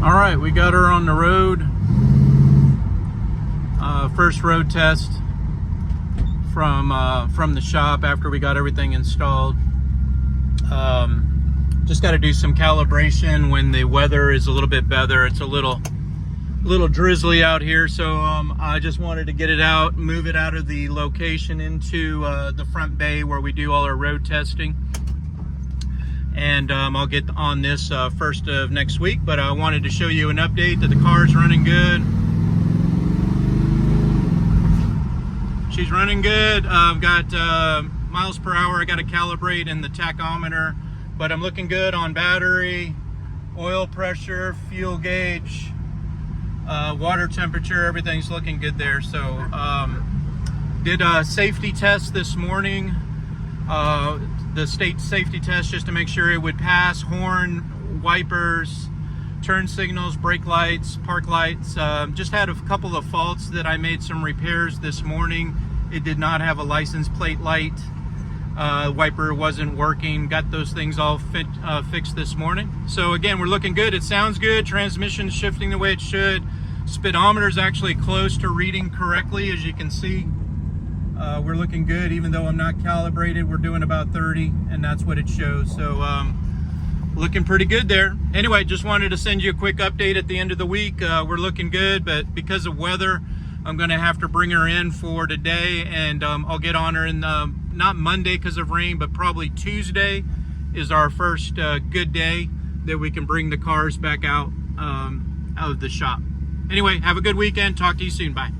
All right, we got her on the road. First road test from the shop after we got everything installed. Just got to do some calibration when the weather is a little bit better. It's a little drizzly out here, so I just wanted to get it out, move it out of the location into the front bay where we do all our road testing. And I'll get on this first of next week, but I wanted to show you an update that the car's running good. She's running good. I've got miles per hour I got to calibrate in the tachometer, but I'm looking good on battery, oil pressure, fuel gauge, water temperature, everything's looking good there. So did a safety test this morning, the state safety test, just to make sure it would pass. Horn, wipers, turn signals, brake lights, park lights. Just had a couple of faults that I made some repairs this morning. It did not have a license plate light. Wiper wasn't working. Got those things all fixed this morning. So again, we're looking good. It sounds good. Transmission's shifting the way it should. Speedometer's actually close to reading correctly, as you can see. We're looking good, even though I'm not calibrated. We're doing about 30, and that's what it shows. So looking pretty good there. Anyway, just wanted to send you a quick update at the end of the week. We're looking good, but because of weather, I'm going to have to bring her in for today, and I'll get on her in not Monday because of rain, but probably Tuesday is our first good day that we can bring the cars back out of the shop. Anyway, have a good weekend. Talk to you soon. Bye.